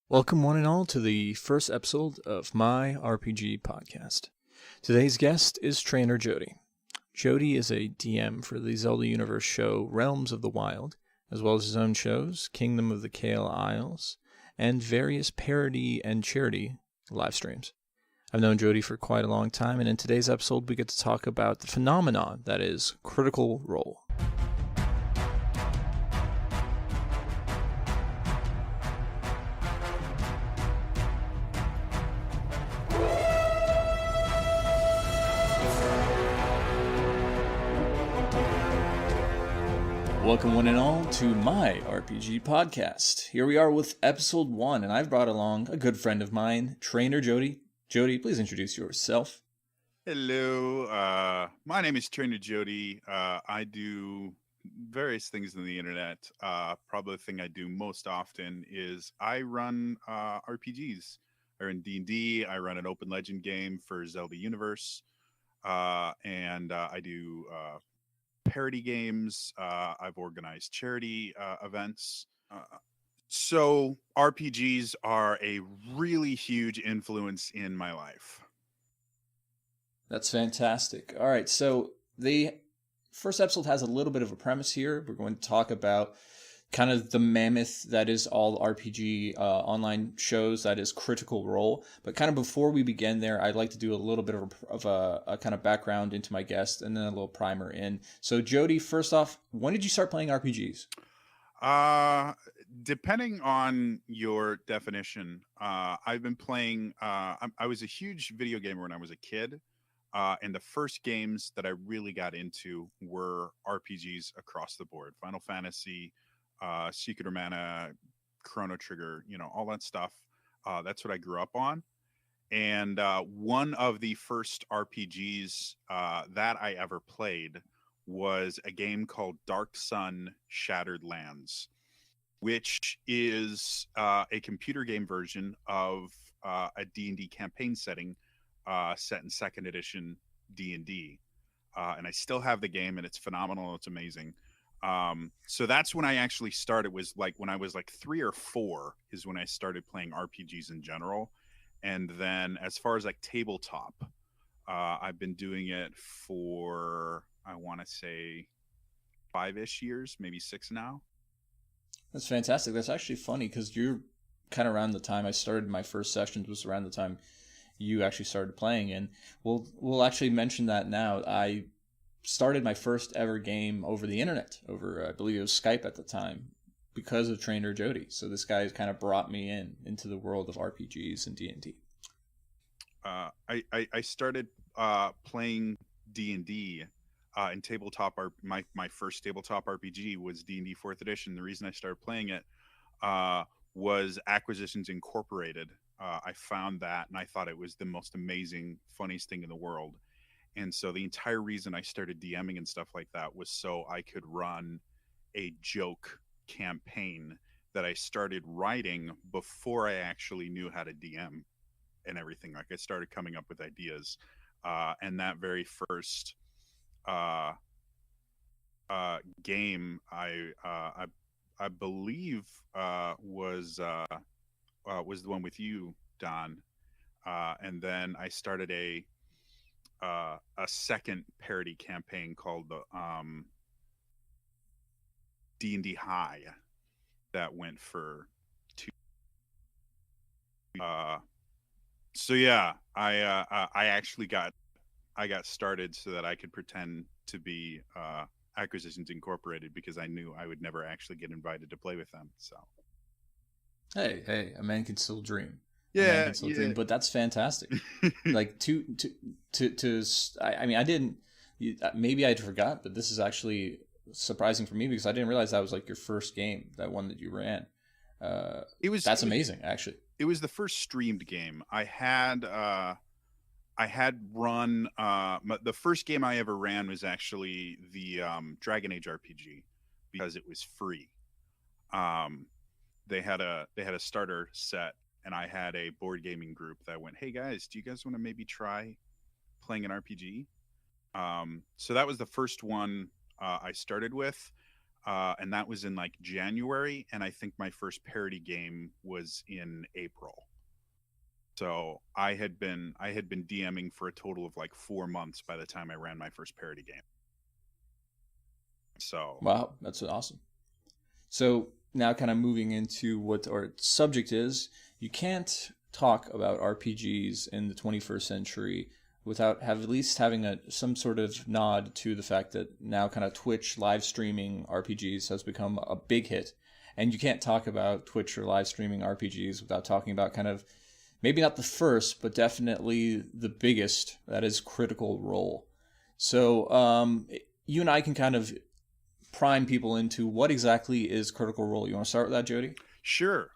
Welcome, one and all, to the first episode of MyRPG podcast. Today's guest is TrainerJodie. Jodie is a DM for the Zelda universe show Realms of the Wild, as well as his own shows, Kingdom of the Kael Isles, and various parody and charity live streams. I've known Jodie for quite a long time, and in today's episode we get to talk about the phenomenon that is Critical Role. Welcome, one and all, to MyRPG podcast. Here we are with episode 1, and I've brought along a good friend of mine, TrainerJodie. Jodie, please introduce yourself. Hello, my name is TrainerJodie. I do various things on the internet. Probably the thing I do most often is I run RPGs. I run D&D. I run an open legend game for Zelda Universe, and I do parody games. I've organized charity events. So RPGs are a really huge influence in my life. That's fantastic. All right, so the first episode has a little bit of a premise here. We're going to talk about kind of the mammoth that is all RPG online shows, that is Critical Role. But kind of before we begin there, I'd like to do a little bit of a kind of background into my guest and then a little primer in. So Jodie, first off, when did you start playing RPGs? Depending on your definition, I've been playing, I was a huge video gamer when I was a kid. And the first games that I really got into were RPGs across the board. Final Fantasy, Secret of Mana, Chrono Trigger, all that stuff. That's what I grew up on. And one of the first RPGs that I ever played was a game called Dark Sun Shattered Lands, which is a computer game version of a D&D campaign setting set in 2nd edition D&D. And I still have the game, and it's phenomenal. It's amazing. So that's when I actually started. Was like when I was like 3 or 4 is when I started playing RPGs in general. And then as far as like tabletop, I've been doing it for, I want to say 5-ish years, maybe 6 now. That's fantastic. That's actually funny because you're kind of around the time I started my first sessions was around the time you actually started playing, and we'll actually mention that now. I started my first ever game over the internet, over I believe it was Skype at the time, because of TrainerJodie. So this guy kind of brought me into the world of RPGs and D&D. I started playing D&D in tabletop. My first tabletop RPG was D&D 4th edition. The reason I started playing it was Acquisitions Incorporated. I found that, and I thought it was the most amazing, funniest thing in the world. And so the entire reason I started DMing and stuff like that was so I could run a joke campaign that I started writing before I actually knew how to DM and everything. Like, I started coming up with ideas. And that very first game I believe was the one with you, Don. And then I started a second parody campaign called the D&D High that went for 2. So yeah, I actually got started so that I could pretend to be Acquisitions Incorporated, because I knew I would never actually get invited to play with them. So Hey, a man can still dream. Yeah. Dream, but that's fantastic. Like I mean, I didn't. Maybe I forgot, but this is actually surprising for me because I didn't realize that was like your first game, that one that you ran. That's amazing, actually. It was the first streamed game I had. I had run. The first game I ever ran was actually the Dragon Age RPG, because it was free. They had a starter set, and I had a board gaming group that went, "Hey guys, do you guys want to maybe try playing an RPG?" So that was the first one I started with. and that was in like January, and I think my first parody game was in April. So I had been DMing for a total of like 4 months by the time I ran my first parody game. So Wow, that's awesome. So now, kind of moving into what our subject is, you can't talk about RPGs in the 21st century without at least having some sort of nod to the fact that now kind of Twitch live streaming RPGs has become a big hit. And you can't talk about Twitch or live streaming RPGs without talking about kind of maybe not the first, but definitely the biggest, that is Critical Role. So you and I can kind of prime people into what exactly is Critical Role. You want to start with that, Jodie? Sure.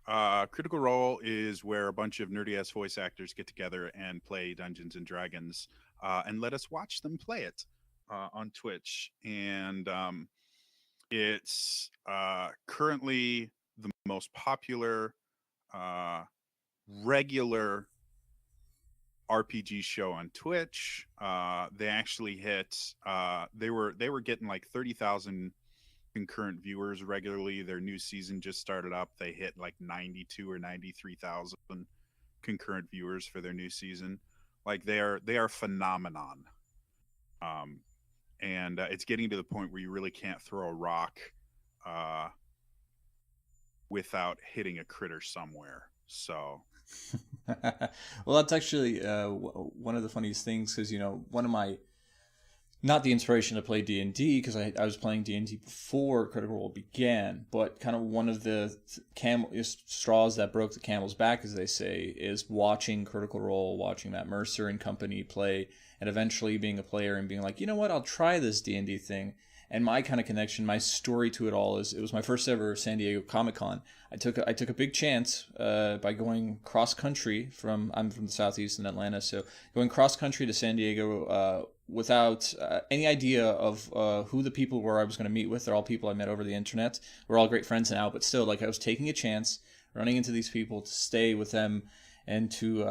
Critical Role is where a bunch of nerdy ass voice actors get together and play Dungeons and Dragons, and let us watch them play it on Twitch. And it's currently the most popular regular RPG show on Twitch. They actually hit. They were getting like 30,000 concurrent viewers regularly. Their new season just started up. They hit like 92 or 93,000 concurrent viewers for their new season. Like they are phenomenon. And it's getting to the point where you really can't throw a rock without hitting a critter somewhere. So well, that's actually one of the funniest things, because one of my, not the inspiration to play D&D, because I was playing D&D before Critical Role began, but kind of one of the straws that broke the camel's back, as they say, is watching Critical Role, watching Matt Mercer and company play, and eventually being a player and being like, you know what, I'll try this D&D thing. And my kind of connection, my story to it all is, it was my first ever San Diego Comic-Con. I took a big chance by going cross country I'm from the Southeast in Atlanta, so going cross country to San Diego without any idea of who the people were I was going to meet with. They're all people I met over the internet. We're all great friends now, but still, like, I was taking a chance, running into these people to stay with them and to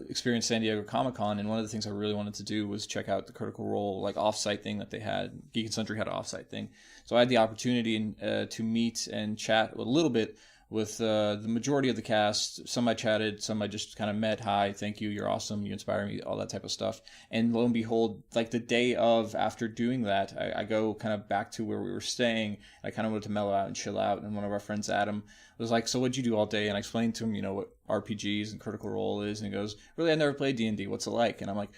experience San Diego Comic-Con. And one of the things I really wanted to do was check out the Critical Role like offsite thing that they had. Geek and Sundry had an offsite thing, so I had the opportunity to meet and chat a little bit with the majority of the cast. Some I chatted, some I just kind of met. Hi, thank you, you're awesome, you inspire me, all that type of stuff. And lo and behold, like the day of, after doing that, I go kind of back to where we were staying. I kind of wanted to mellow out and chill out, and one of our friends, Adam, was like, so what'd you do all day? And I explained to him, what RPGs and Critical Role is, and he goes, really, I never played D&D, what's it like? And I'm like,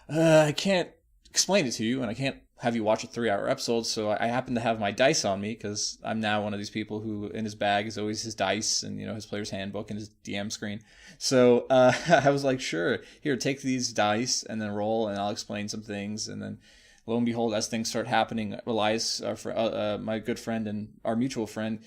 I can't explain it to you, and I can't have you watch a 3-hour episode. So I happen to have my dice on me, because I'm now one of these people who in his bag is always his dice and his player's handbook and his DM screen. So I was like, sure, here, take these dice and then roll, and I'll explain some things. And then lo and behold, as things start happening, Elias, my good friend and our mutual friend,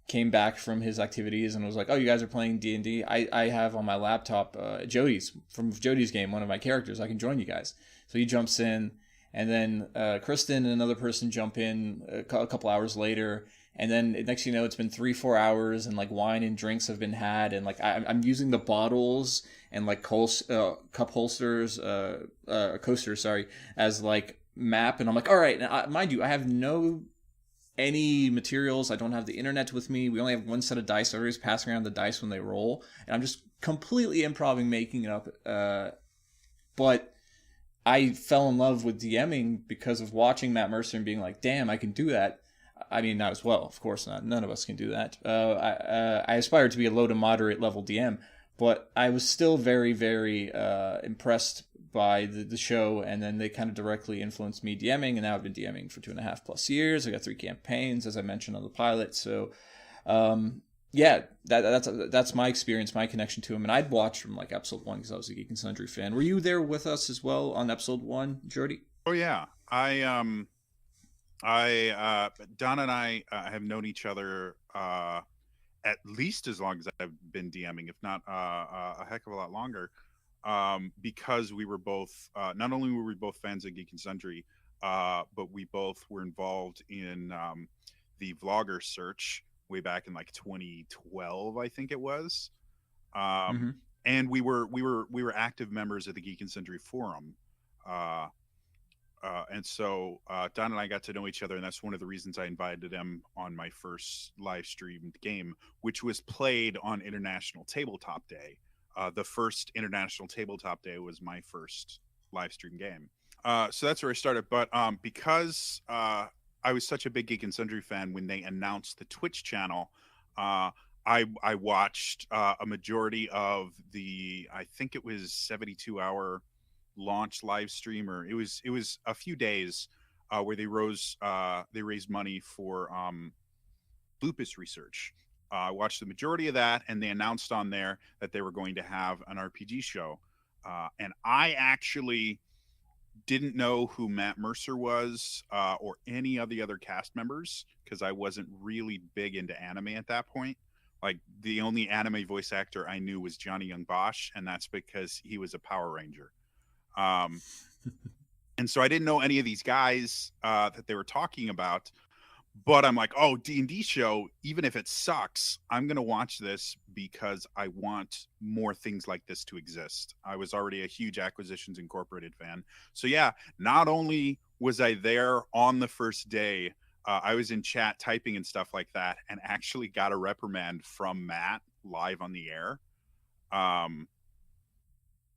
came back from his activities and was like, oh, you guys are playing D&D? I have on my laptop Jodie's game, one of my characters. I can join you guys. So he jumps in, and then Kristen and another person jump in a couple hours later, and then next thing you know, it's been 3-4 hours, and like wine and drinks have been had, and like I'm using the bottles and like cup holsters, coasters, sorry, as like map, and I'm like, all right, now, mind you, I have any materials. I don't have the internet with me. We only have one set of dice. So everybody's passing around the dice when they roll, and I'm just completely improvising, making it up. But I fell in love with DMing because of watching Matt Mercer and being like, damn, I can do that. I mean, not as well, of course not. None of us can do that. I aspired to be a low to moderate level DM, but I was still very, very impressed by the show, and then they kind of directly influenced me DMing, and now I've been DMing for 2.5+ years. I got 3 campaigns, as I mentioned on the pilot. So, yeah, that's my experience, my connection to him, and I'd watched from like episode 1 because I was a Geek and Sundry fan. Were you there with us as well on episode 1, Jodie? Oh yeah, Don and I have known each other at least as long as I've been DMing, if not a heck of a lot longer. Because we were both, not only were we both fans of Geek and Sundry, but we both were involved in the vlogger search way back in like 2012, I think it was. And we were active members of the Geek and Sundry forum And so Don and I got to know each other, and that's one of the reasons I invited him on my first live streamed game, which was played on International Tabletop Day. The first International Tabletop Day was my first live stream game. So that's where I started. But because I was such a big Geek and Sundry fan, when they announced the Twitch channel, I watched a majority of the, I think it was 72-hour launch live stream, or it was a few days where they raised money for lupus research. I watched the majority of that, and they announced on there that they were going to have an RPG show. And I actually didn't know who Matt Mercer was or any of the other cast members, because I wasn't really big into anime at that point. Like, the only anime voice actor I knew was Johnny Young Bosch, and that's because he was a Power Ranger. And so I didn't know any of these guys that they were talking about, but I'm like, oh, D&D show, even if it sucks, I'm going to watch this because I want more things like this to exist. I was already a huge Acquisitions Incorporated fan. So yeah, not only was I there on the first day, I was in chat typing and stuff like that, and actually got a reprimand from Matt live on the air.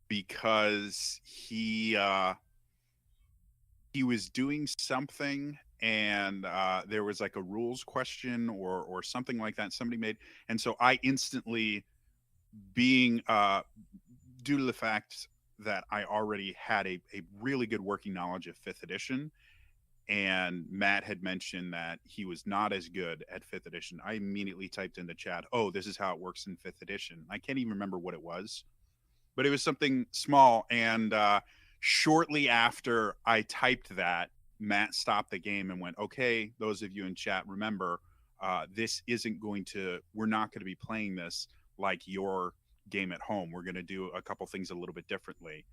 Because he was doing something, and there was like a rules question or something like that somebody made, and so I instantly, being due to the fact that I already had a really good working knowledge of 5th edition, and Matt had mentioned that he was not as good at 5th edition, I immediately typed in the chat, oh, this is how it works in 5th edition. I can't even remember what it was, but it was something small. And shortly after I typed that, Matt stopped the game and went, okay, those of you in chat, remember, this isn't going to, we're not going to be playing this like your game at home. We're going to do a couple things a little bit differently.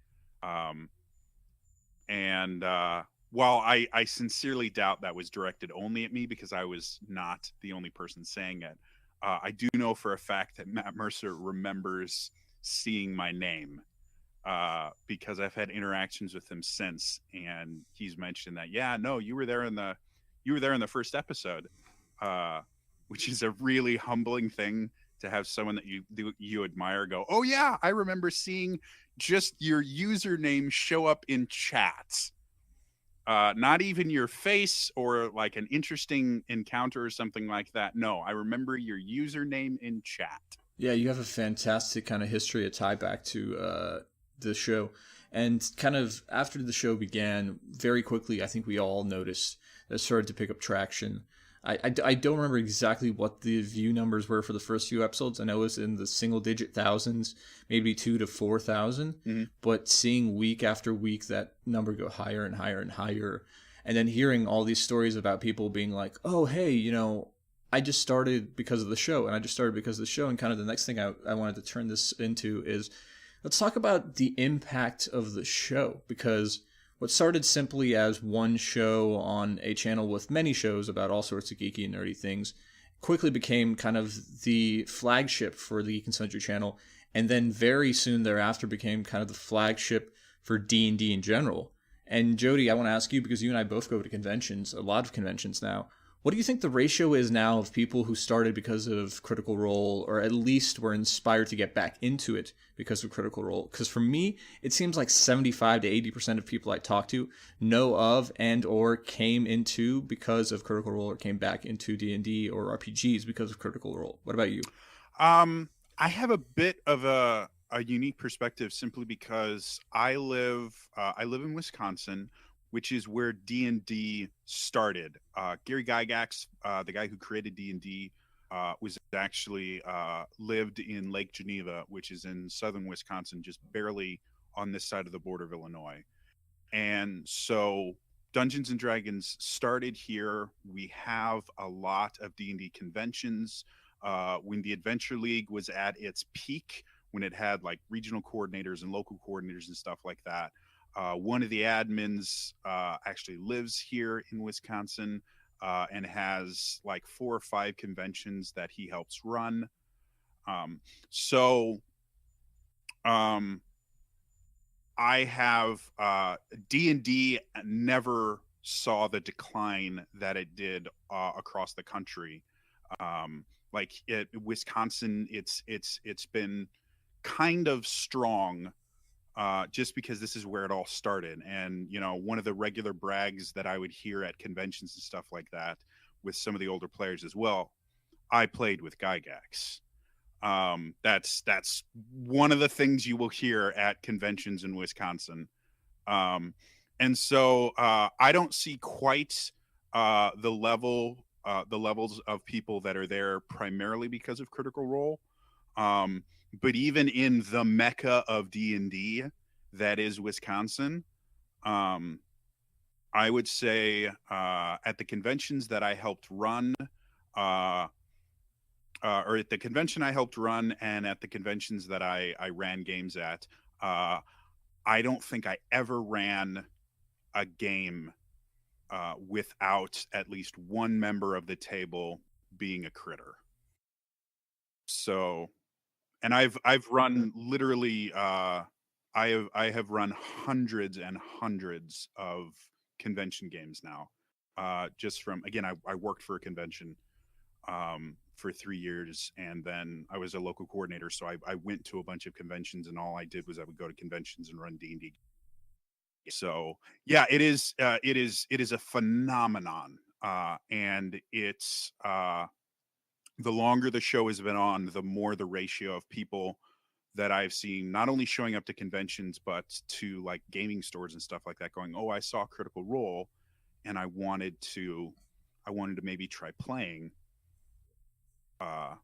While I sincerely doubt that was directed only at me, because I was not the only person saying it, I do know for a fact that Matt Mercer remembers seeing my name, because I've had interactions with him since, and he's mentioned that, yeah, no, you were there in the first episode, which is a really humbling thing to have someone that you admire go, oh yeah, I remember seeing just your username show up in chats. Not even your face or like an interesting encounter or something like that. No, I remember your username in chat. Yeah, you have a fantastic kind of history, a tie back to the show. And kind of after the show began, very quickly, I think we all noticed that it started to pick up traction. I don't remember exactly what the view numbers were for the first few episodes. I know it was in the single-digit thousands, maybe 2,000 to 4,000. Mm-hmm. But seeing week after week that number go higher and higher and higher, and then hearing all these stories about people being like, oh, hey, you know, I just started because of the show, and I just started because of the show. And kind of the next thing I wanted to turn this into is, let's talk about the impact of the show, because what started simply as one show on a channel with many shows about all sorts of geeky and nerdy things quickly became kind of the flagship for the Geek and Sundry channel, and then very soon thereafter became kind of the flagship for D&D in general. And Jodie, I want to ask you, because you and I both go to conventions, a lot of conventions now, what do you think the ratio is now of people who started because of Critical Role, or at least were inspired to get back into it because of Critical Role? Because for me, it seems like 75 to 80% of people I talk to know of and or came into because of Critical Role, or came back into D&D or RPGs because of Critical Role. What about you? I have a bit of a unique perspective, simply because I live in Wisconsin, which is where D&D started. Gary Gygax, the guy who created D&D, was actually lived in Lake Geneva, which is in southern Wisconsin, just barely on this side of the border of Illinois. And so Dungeons and Dragons started here. We have a lot of D&D conventions. When the Adventure League was at its peak, when it had like regional coordinators and local coordinators and stuff like that, one of the admins actually lives here in Wisconsin, and has like 4 or 5 conventions that he helps run. I have D&D never saw the decline that it did across the country. Like Wisconsin, it's been kind of strong just because this is where it all started. And one of the regular brags that I would hear at conventions and stuff like that with some of the older players as well, I played with Gygax. That's one of the things you will hear at conventions in Wisconsin. um, and so I don't see quite the levels of people that are there primarily because of Critical Role. But even in the mecca of D&D, that is Wisconsin, um, I would say at the conventions that I helped run, uh, or at the convention I helped run, and at the conventions that I ran games at, uh, I don't think I ever ran a game without at least one member of the table being a critter. So, and I've run literally I have run hundreds and hundreds of convention games now. Just from, again, I worked for a convention for 3 years, and then I was a local coordinator, so I went to a bunch of conventions, and all I did was I would go to conventions and run D&D. So yeah, it is a phenomenon, and it's the longer the show has been on, the more the ratio of people that I've seen not only showing up to conventions but to like gaming stores and stuff like that, going, "Oh, I saw Critical Role, and I wanted to maybe try playing." Uh,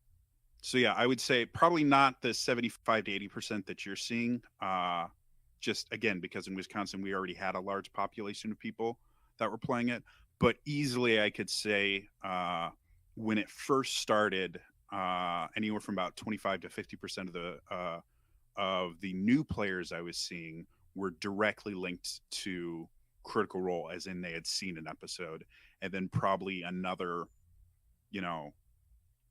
so yeah, I would say probably not the 75 to 80% that you're seeing. Just again, because in Wisconsin we already had a large population of people that were playing it, but easily I could say when it first started, anywhere from about 25 to 50% of the new players I was seeing were directly linked to Critical Role, as in they had seen an episode, and then probably another, you know,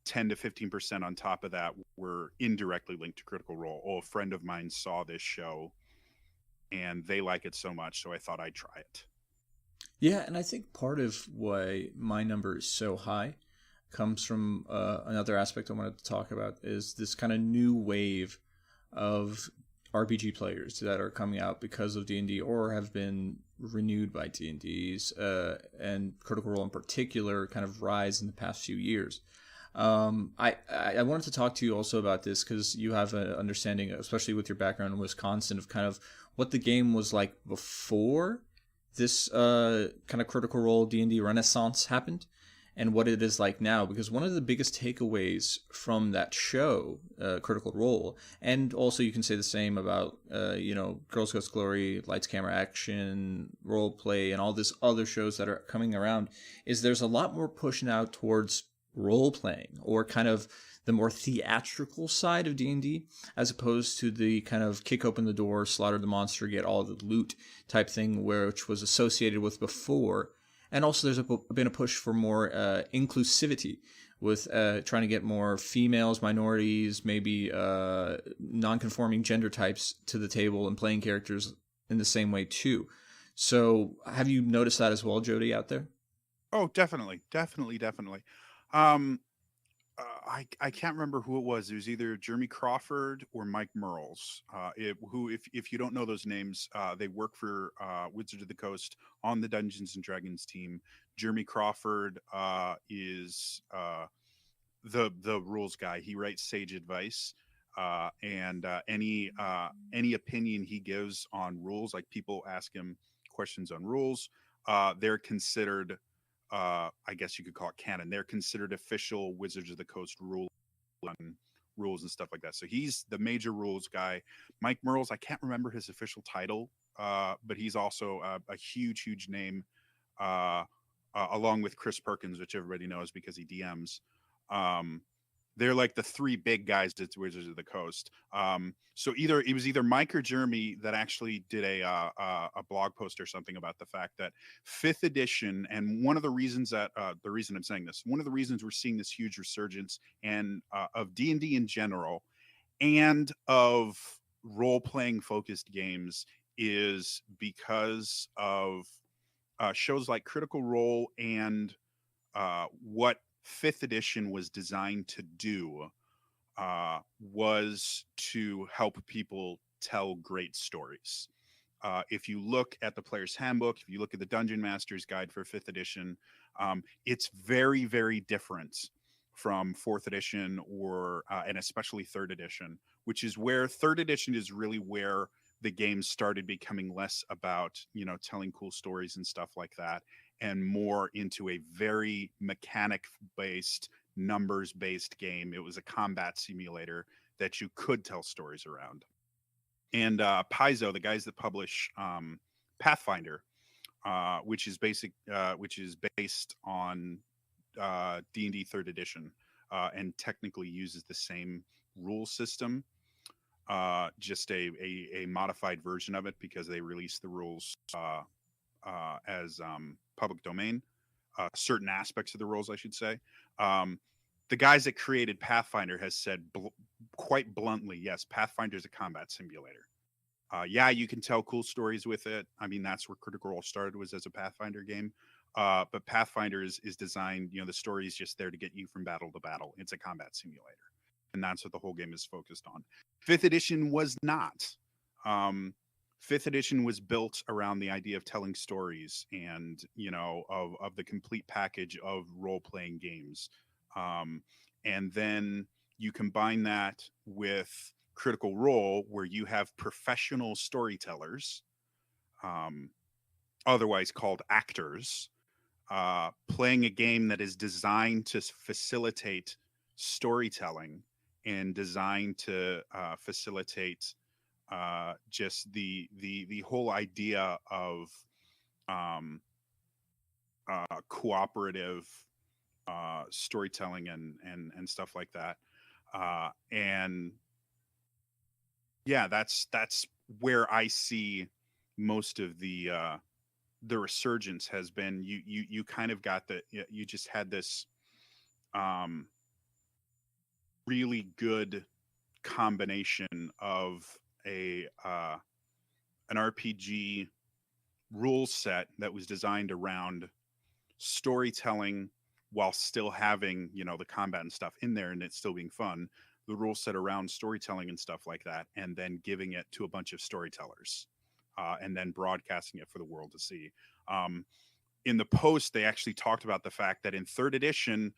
10 to 15% on top of that were indirectly linked to Critical Role. Oh, a friend of mine saw this show and they like it so much, so I thought I'd try it. Yeah, and I think part of why my number is so high comes from another aspect I wanted to talk about is this kind of new wave of RPG players that are coming out because of D&D or have been renewed by D&D's and Critical Role in particular kind of rise in the past few years. I wanted to talk to you also about this because you have an understanding, especially with your background in Wisconsin, of kind of what the game was like before this kind of Critical Role D&D renaissance happened and what it is like now. Because one of the biggest takeaways from that show, Critical Role, and also you can say the same about, Girls Ghost Glory, Lights, Camera, Action, Role Play, and all these other shows that are coming around, is there's a lot more push now towards role playing or kind of the more theatrical side of D&D as opposed to the kind of kick open the door, slaughter the monster, get all the loot type thing which was associated with before. And also there's been a push for more inclusivity with trying to get more females, minorities, maybe non-conforming gender types to the table and playing characters in the same way too. So have you noticed that as well, Jodie, out there? Oh, definitely, definitely, definitely. Um, I can't remember who it was. It was either Jeremy Crawford or Mike Merles. Who, if you don't know those names, they work for Wizards of the Coast on the Dungeons and Dragons team. Jeremy Crawford is the rules guy. He writes sage advice, and any opinion he gives on rules, like people ask him questions on rules, they're considered, I guess you could call it canon. They're considered official Wizards of the Coast rules and stuff like that. So he's the major rules guy. Mike Merles, I can't remember his official title, but he's also a huge, huge name, uh, along with Chris Perkins, which everybody knows because he DMs. Um, they're like the three big guys at Wizards of the Coast. So it was either Mike or Jeremy that actually did a blog post or something about the fact that fifth edition, and one of the reasons that the reason I'm saying this, one of the reasons we're seeing this huge resurgence and of D&D in general, and of role playing focused games, is because of shows like Critical Role and what 5th edition was designed to do was to help people tell great stories. If you look at the player's handbook, if you look at the Dungeon Master's Guide for 5th edition, it's very, very different from 4th edition or and especially 3rd edition, which is where 3rd edition is really where the game started becoming less about, you know, telling cool stories and stuff like that, and more into a very mechanic based, numbers based game. It was a combat simulator that you could tell stories around. And Paizo, the guys that publish Pathfinder, which is based on D&D 3rd edition, and technically uses the same rule system, just a modified version of it because they released the rules as public domain. Certain aspects of the rules, I should say. The guys that created Pathfinder has said quite bluntly, yes, Pathfinder is a combat simulator. Yeah, you can tell cool stories with it. I mean, that's where Critical Role started, was as a Pathfinder game. But Pathfinder is designed, you know, the story is just there to get you from battle to battle. It's a combat simulator. And that's what the whole game is focused on. 5th edition was not. 5th edition was built around the idea of telling stories and, you know, of the complete package of role-playing games. And then you combine that with Critical Role, where you have professional storytellers, otherwise called actors, playing a game that is designed to facilitate storytelling and designed to facilitate just the whole idea of cooperative storytelling and stuff like that. And yeah, that's where I see most of the resurgence has been. You kind of got you just had this really good combination of an RPG rule set that was designed around storytelling while still having, you know, the combat and stuff in there and it still being fun. The rule set around storytelling and stuff like that, and then giving it to a bunch of storytellers, and then broadcasting it for the world to see. In the post, they actually talked about the fact that in 3rd edition,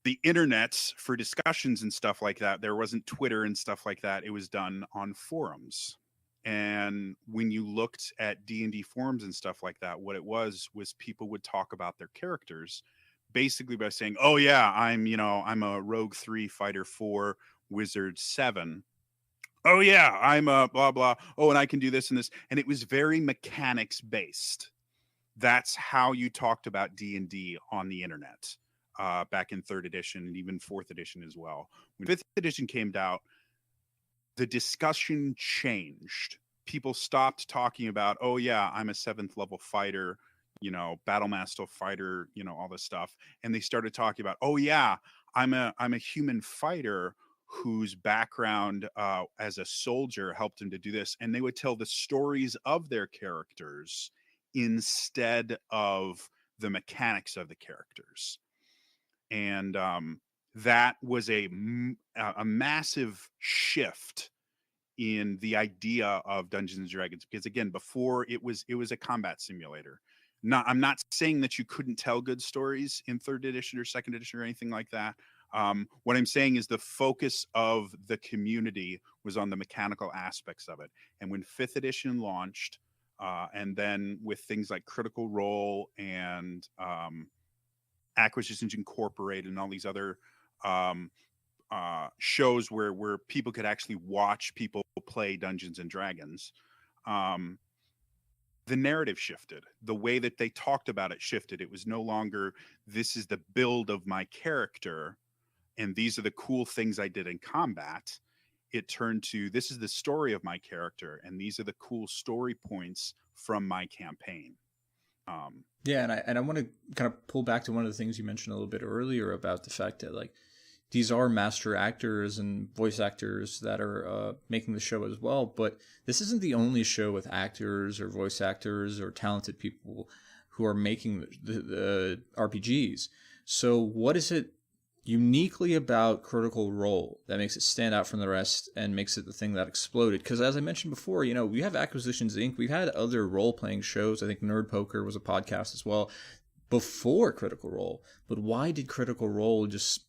the internet for discussions and stuff like that, there wasn't Twitter and stuff like that. It was done on forums. And when you looked at D&D forums and stuff like that, what it was people would talk about their characters basically by saying, oh yeah, I'm a rogue 3, fighter 4, wizard 7. Oh yeah, I'm a blah blah. Oh, and I can do this and this. And it was very mechanics based. That's how you talked about D&D on the internet back in 3rd edition and even 4th edition as well. When 5th edition came out, the discussion changed. People stopped talking about, oh yeah, I'm a 7th level fighter, you know, Battlemaster fighter, you know, all this stuff. And they started talking about, oh yeah, I'm a human fighter whose background as a soldier helped him to do this. And they would tell the stories of their characters instead of the mechanics of the characters. And that was a massive shift in the idea of Dungeons and Dragons, because again, before it was a combat simulator. I'm not saying that you couldn't tell good stories in 3rd edition or 2nd edition or anything like that. What I'm saying is the focus of the community was on the mechanical aspects of it. And when 5th edition launched, and then with things like Critical Role and Acquisitions Incorporated and all these other shows where people could actually watch people play Dungeons and Dragons, the narrative shifted. The way that they talked about it shifted. It was no longer, this is the build of my character and these are the cool things I did in combat. It turned to, this is the story of my character and these are the cool story points from my campaign. Yeah, and I want to kind of pull back to one of the things you mentioned a little bit earlier about the fact that, like, these are master actors and voice actors that are making the show as well. But this isn't the only show with actors or voice actors or talented people who are making the RPGs. So what is it uniquely about Critical Role that makes it stand out from the rest and makes it the thing that exploded? Because as I mentioned before, you know, we have Acquisitions Inc. We've had other role-playing shows. I think Nerd Poker was a podcast as well before Critical Role. But why did Critical Role just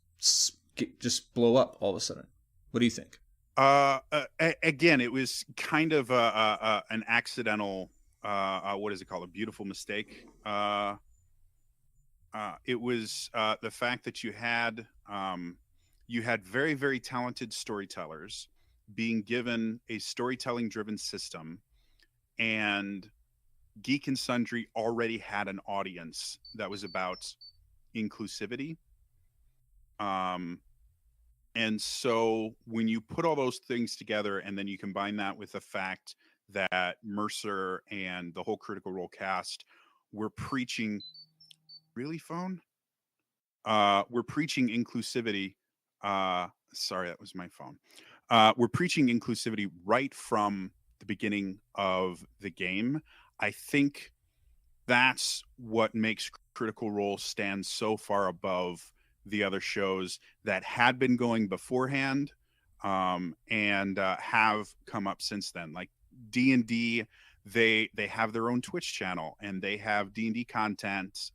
blow up all of a sudden? What do you think? Again, it was kind of an accidental, what is it called? A beautiful mistake. It was the fact that you had very, very talented storytellers being given a storytelling driven system, and Geek and Sundry already had an audience that was about inclusivity. And so when you put all those things together and then you combine that with the fact that Mercer and the whole Critical Role cast were preaching, really, phone? We're preaching inclusivity. Sorry, that was my phone. We're preaching inclusivity right from the beginning of the game. I think that's what makes Critical Role stand so far above the other shows that had been going beforehand, and have come up since then. Like D&D, they have their own Twitch channel, and they have D&D content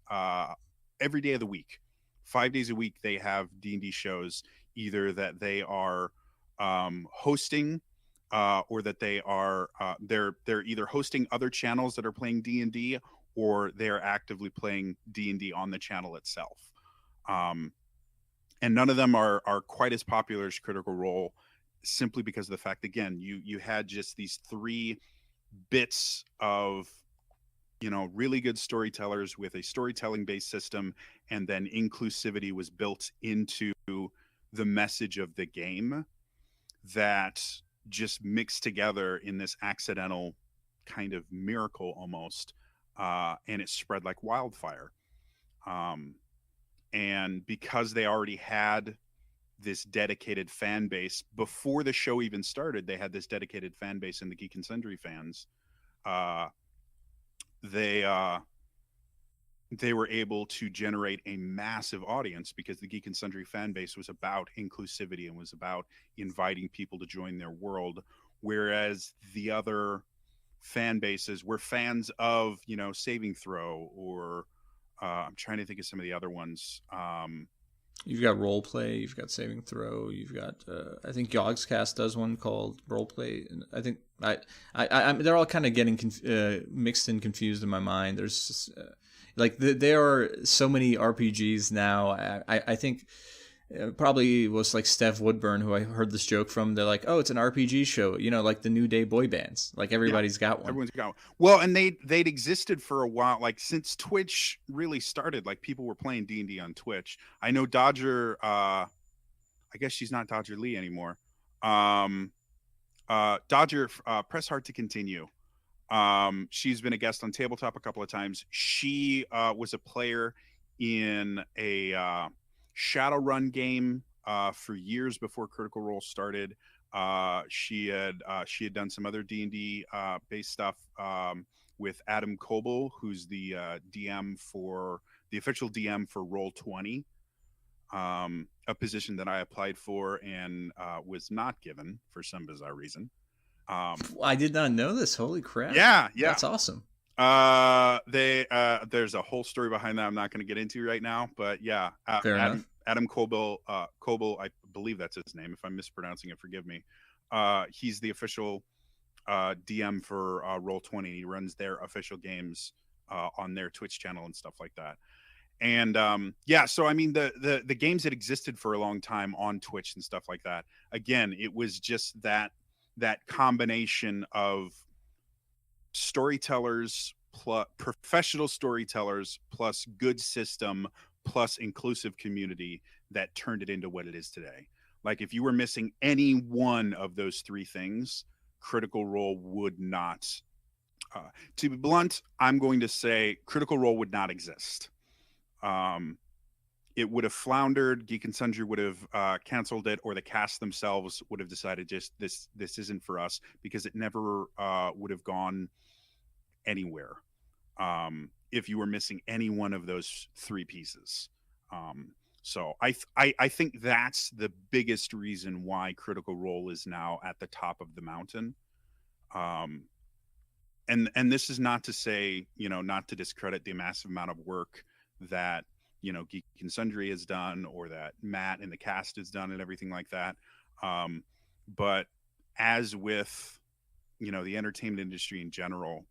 every day of the week. 5 days a week they have D&D shows, either that they are hosting, or that they are they're either hosting other channels that are playing D&D, or they're actively playing D&D on the channel itself. And none of them are quite as popular as Critical Role, simply because of the fact, again, you had just these three bits of, you know, really good storytellers with a storytelling based system, and then inclusivity was built into the message of the game, that just mixed together in this accidental kind of miracle almost, and it spread like wildfire. And because they already had this dedicated fan base before the show even started, they had this dedicated fan base in the Geek and Sundry fans. They were able to generate a massive audience, because the Geek and Sundry fan base was about inclusivity and was about inviting people to join their world, whereas the other fan bases were fans of, you know, Saving Throw, or I'm trying to think of some of the other ones. You've got Role Play, you've got Saving Throw, you've got I think Yogscast does one called Role Play, and I think they're all kind of getting mixed and confused in my mind. There's just, there are so many RPGs now. I think probably was like Steph Woodburn, who I heard this joke from. They're like, "Oh, it's an RPG show," you know, like the New Day boy bands. Like everybody's got one. Everyone's got one. Well, and they'd existed for a while. Like since Twitch really started, like people were playing D&D on Twitch. I know Dodger. I guess she's not Dodger Lee anymore. Dodger, press hard to continue. She's been a guest on Tabletop a couple of times. She was a player in a Shadowrun game for years before Critical Role started. She had done some other D&D based stuff with Adam Coble, who's the DM for the official DM for Roll20, a position that I applied for and was not given for some bizarre reason. I did not know this. Holy crap! Yeah, that's awesome. There's a whole story behind that I'm not going to get into right now, but yeah, Adam Coble, I believe that's his name. If I'm mispronouncing it, forgive me. He's the official DM for Roll20. He runs their official games on their Twitch channel and stuff like that. And so I mean, the games that existed for a long time on Twitch and stuff like that. Again, it was just that combination of storytellers plus professional storytellers plus good system plus inclusive community that turned it into what it is today. Like if you were missing any one of those three things, Critical Role would not, to be blunt, I'm going to say Critical Role would not exist. it would have floundered. Geek and Sundry would have canceled it, or the cast themselves would have decided just this isn't for us, because it never would have gone anywhere if you were missing any one of those three pieces. So I think that's the biggest reason why Critical Role is now at the top of the mountain. And this is not to say, not to discredit the massive amount of work that Geek and Sundry has done, or that Matt and the cast has done, and everything like that. But as with the entertainment industry in general,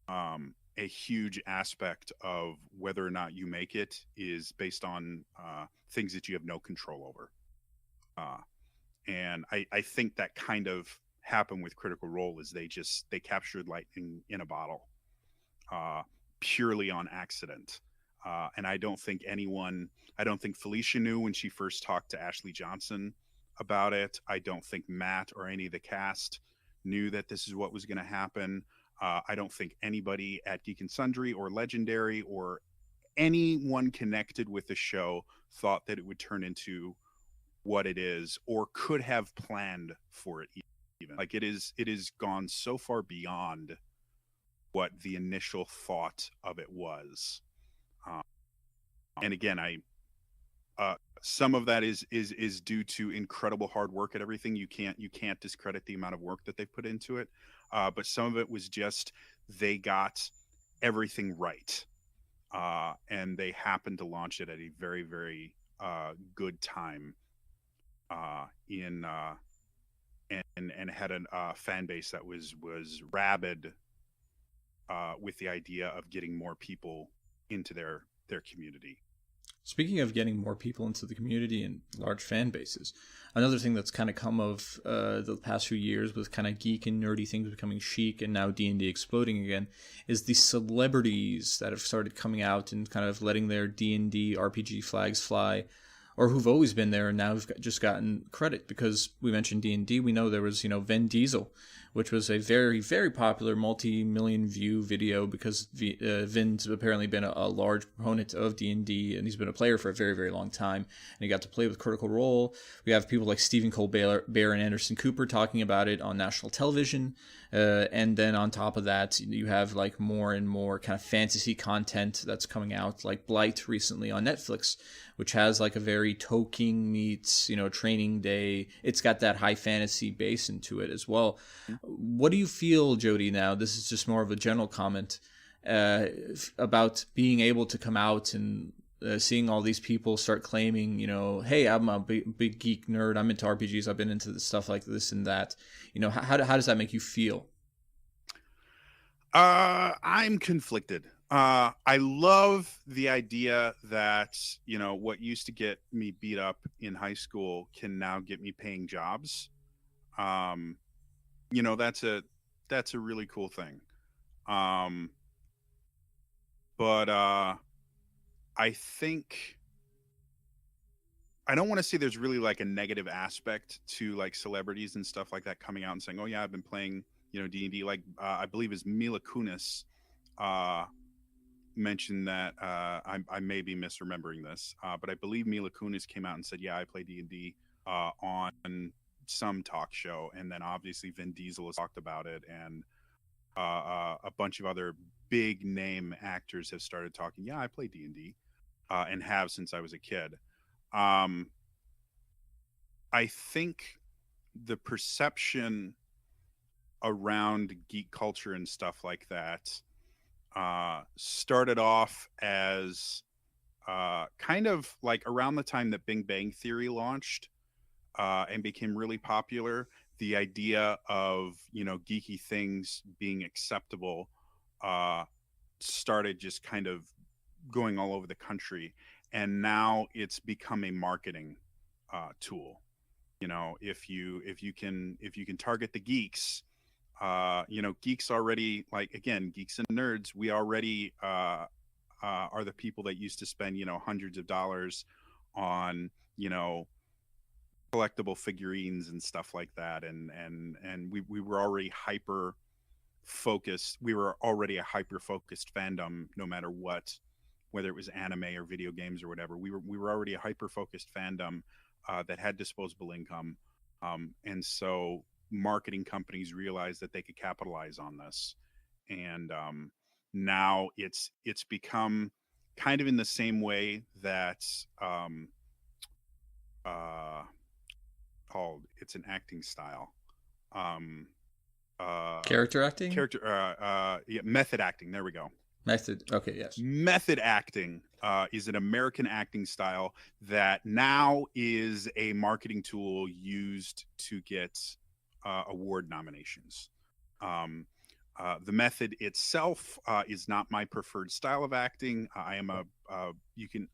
a huge aspect of whether or not you make it is based on things that you have no control over. And I think that kind of happened with Critical Role, is they captured lightning in a bottle, purely on accident. And I don't think Felicia knew when she first talked to Ashley Johnson about it. I don't think Matt or any of the cast knew that this is what was going to happen. I don't think anybody at Geek and Sundry or Legendary or anyone connected with the show thought that it would turn into what it is, or could have planned for it even. Like, it is gone so far beyond what the initial thought of it was. And again, some of that is due to incredible hard work at everything. You can't discredit the amount of work that they put into it. But some of it was just, they got everything right. And they happened to launch it at a very, very good time and had a fan base that was rabid with the idea of getting more people into their community. Speaking of getting more people into the community and large fan bases, another thing that's kind of come of the past few years with kind of geek and nerdy things becoming chic, and now D&D exploding again, is the celebrities that have started coming out and kind of letting their D&D RPG flags fly, or who've always been there and now have just gotten credit. Because we mentioned D&D, we know there was, Vin Diesel, which was a very, very popular multi-million view video, because Vin's apparently been a large proponent of D&D, and he's been a player for a very, very long time, and he got to play with Critical Role. We have people like Stephen Colbert and Anderson Cooper talking about it on national television, and then on top of that, you have like more and more kind of fantasy content that's coming out, like Blight recently on Netflix, which has like a very Tolkien meets, Training Day. It's got that high fantasy base into it as well. What do you feel, Jodie, now? This is just more of a general comment about being able to come out and seeing all these people start claiming, hey, I'm a big geek nerd. I'm into RPGs. I've been into this stuff like this and that. How does that make you feel? I'm conflicted. I love the idea that, what used to get me beat up in high school can now get me paying jobs. That's a really cool thing. But I think, I don't want to say there's really like a negative aspect to like celebrities and stuff like that coming out and saying, oh yeah, I've been playing, D&D. Like, I believe is Mila Kunis mentioned that, I may be misremembering this, but I believe Mila Kunis came out and said, yeah, I play D&D on some talk show. And then obviously Vin Diesel has talked about it, and a bunch of other big name actors have started talking, yeah, I play D&D, and have since I was a kid. I think the perception around geek culture and stuff like that started off as kind of like around the time that Big Bang Theory launched and became really popular. The idea of, geeky things being acceptable started just kind of going all over the country. And now it's become a marketing tool. If you can target the geeks, geeks already, like, again, geeks and nerds, we already are the people that used to spend, hundreds of dollars on, collectible figurines and stuff like that. And we were already hyper focused. We were already a hyper focused fandom, no matter what whether it was anime or video games or whatever. We were already a hyper focused fandom that had disposable income, and so marketing companies realized that they could capitalize on this, and now it's become kind of in the same way that uh, called it's an acting style. Um, Character acting? Yeah, method acting. There we go. Method. Okay, yes. Method acting is an American acting style that now is a marketing tool used to get award nominations. Um, the method itself is not my preferred style of acting. I am a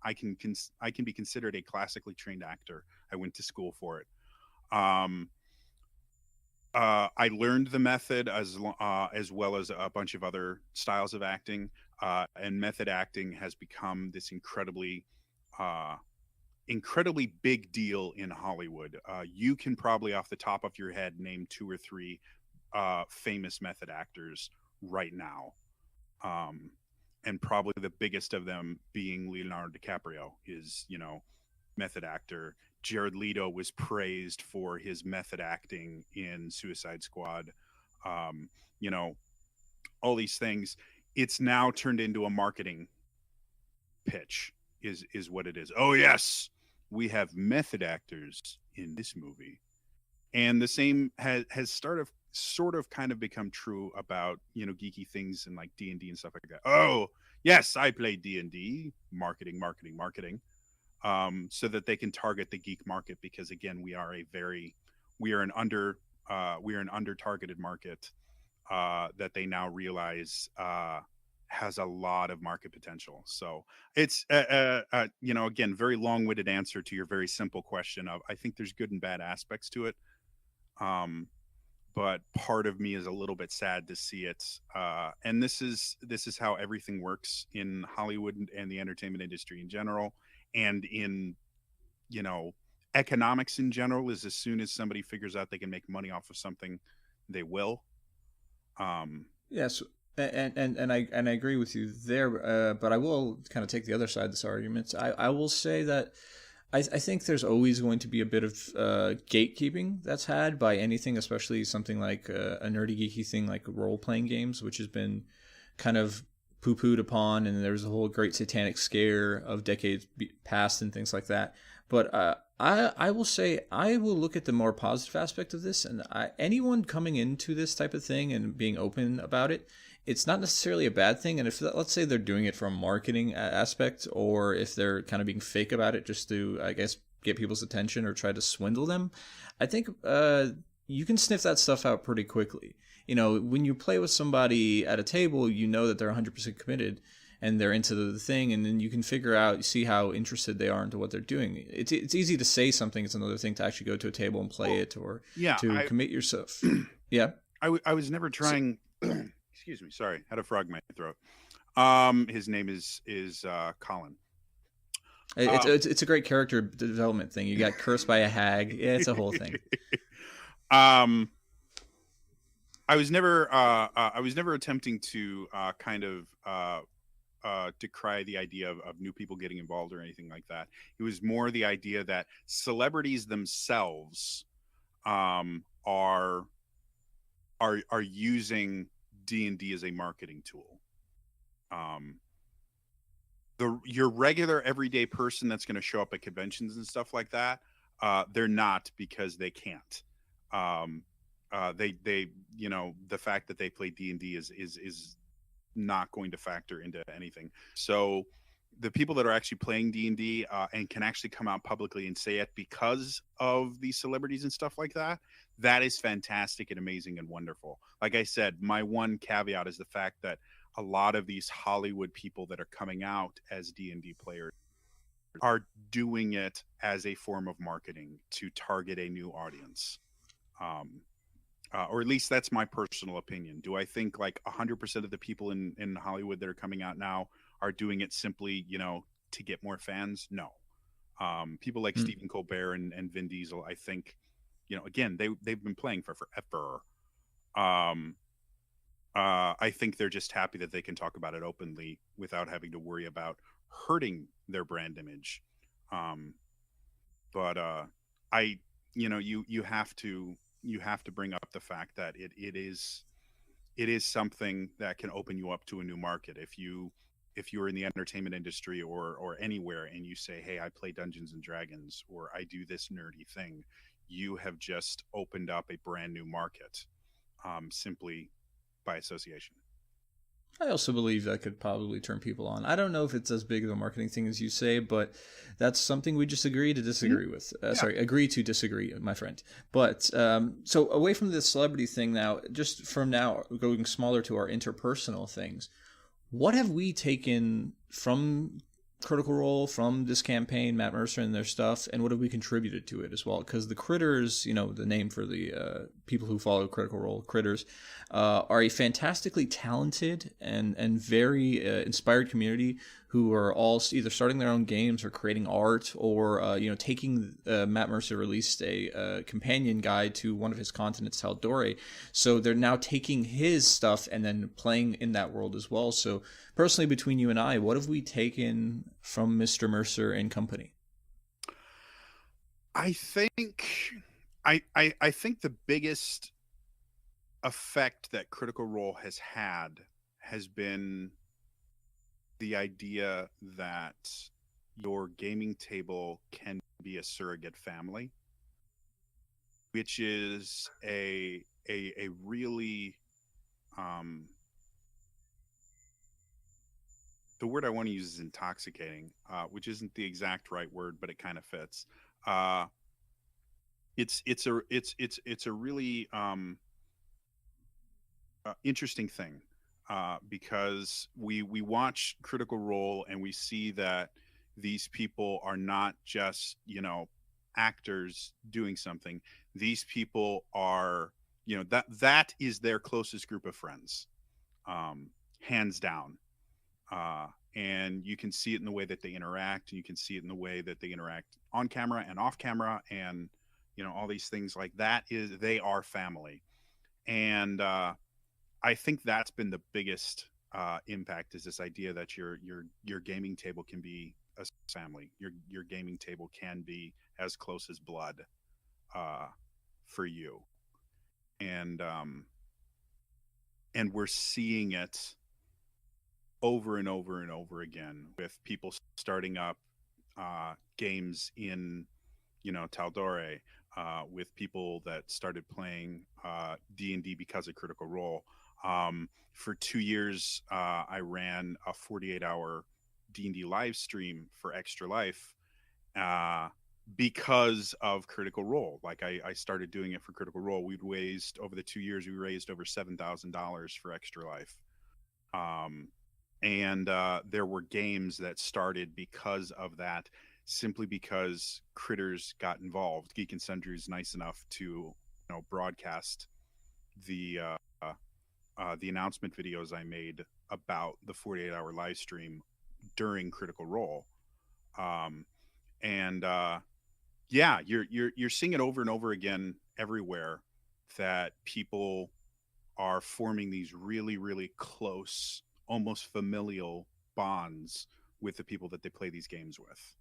I can be considered a classically trained actor. I went to school for it. Um, I learned the method as well as a bunch of other styles of acting, and method acting has become this uh, incredibly big deal in Hollywood. You can probably, off the top of your head, name 2 or 3 famous method actors right now, and probably the biggest of them being Leonardo DiCaprio is, method actor. Jared Leto was praised for his method acting in Suicide Squad. Um, you know, all these things. It's now turned into a marketing pitch. Is what it is. Oh yes, we have method actors in this movie, and the same has sort of kind of become true about geeky things and like D&D and stuff like that. Oh yes, I play D&D. Marketing, marketing, marketing. So that they can target the geek market, because again we are an under targeted market that they now realize has a lot of market potential. So it's again, very long-winded answer to your very simple question of, I think there's good and bad aspects to it, but part of me is a little bit sad to see it, and this is how everything works in Hollywood and the entertainment industry in general, and in economics in general. Is as soon as somebody figures out they can make money off of something, they will. Yes, and I agree with you there. But I will kind of take the other side of this argument. I will say that I think there's always going to be a bit of gatekeeping that's had by anything, especially something like a nerdy geeky thing like role playing games, which has been kind of poo-pooed upon, and there was a whole great satanic scare of decades past and things like that. But I will say I will look at the more positive aspect of this, and anyone coming into this type of thing and being open about it, it's not necessarily a bad thing. And if, let's say, they're doing it from a marketing aspect, or if they're kind of being fake about it just to, I guess, get people's attention or try to swindle them, I think you can sniff that stuff out pretty quickly. When you play with somebody at a table, you know that they're 100% committed and they're into the thing, and then you can figure out, see how interested they are into what they're doing. It's easy to say something. It's another thing to actually go to a table and play it, or commit yourself. Yeah. I was never trying. Excuse me. Sorry, had a frog in my throat. His name is Colin. It's a great character development thing. You got cursed by a hag. Yeah, it's a whole thing. I was never attempting to kind of decry the idea of new people getting involved or anything like that. It was more the idea that celebrities themselves are using D&D as a marketing tool. Your regular everyday person that's going to show up at conventions and stuff like that, they're not, because they can't. They the fact that they play D&D is not going to factor into anything. So the people that are actually playing D&D and can actually come out publicly and say it because of these celebrities and stuff like that, that is fantastic and amazing and wonderful. Like I said, my one caveat is the fact that a lot of these Hollywood people that are coming out as D&D players are doing it as a form of marketing to target a new audience. Or at least that's my personal opinion. Do I think like 100% of the people in Hollywood that are coming out now are doing it simply, to get more fans? No. People like Stephen Colbert and Vin Diesel, I think, again, they've been playing for forever. I think they're just happy that they can talk about it openly without having to worry about hurting their brand image. Um, but I, you have to bring up the fact that it is something that can open you up to a new market. If you're in the entertainment industry or anywhere and you say, hey, I play Dungeons and Dragons, or I do this nerdy thing, you have just opened up a brand new market, simply by association. I also believe that could probably turn people on. I don't know if it's as big of a marketing thing as you say, but that's something we just agree to disagree with. Agree to disagree, my friend. But so away from the celebrity thing now, just from now going smaller to our interpersonal things, what have we taken from Critical Role, from this campaign, Matt Mercer and their stuff, and what have we contributed to it as well? Because the Critters, the name for the people who follow Critical Role, Critters, are a fantastically talented and very inspired community who are all either starting their own games or creating art, or taking. Matt Mercer released a companion guide to one of his continents, Taldore. So they're now taking his stuff and then playing in that world as well. So personally, between you and I, what have we taken from Mr. Mercer and company? I think I think the biggest effect that Critical Role has been the idea that your gaming table can be a surrogate family, which is a really the word I want to use is intoxicating, which isn't the exact right word, but it kind of fits. It's a really interesting thing, because we watch Critical Role and we see that these people are not just actors doing something. These people are that is their closest group of friends, hands down. And you can see it in the way that they interact, and you can see it in the way that they interact on camera and off camera, and all these things like that. They are family. And I think that's been the biggest impact, is this idea that your gaming table can be a family. Your gaming table can be as close as blood for you. And we're seeing it over and over and over again, with people starting up games in Taldore, with people that started playing D&D because of Critical Role. For 2 years, I ran a 48-hour D&D live stream for Extra Life because of Critical Role. Like I started doing it for Critical Role. Over the 2 years, we raised over $7,000 for Extra Life. And there were games that started because of that, simply because Critters got involved. Geek and Sundry is nice enough to broadcast the announcement videos I made about the 48-hour live stream during Critical Role. You're seeing it over and over again everywhere, that people are forming these really, really close, almost familial bonds with the people that they play these games with.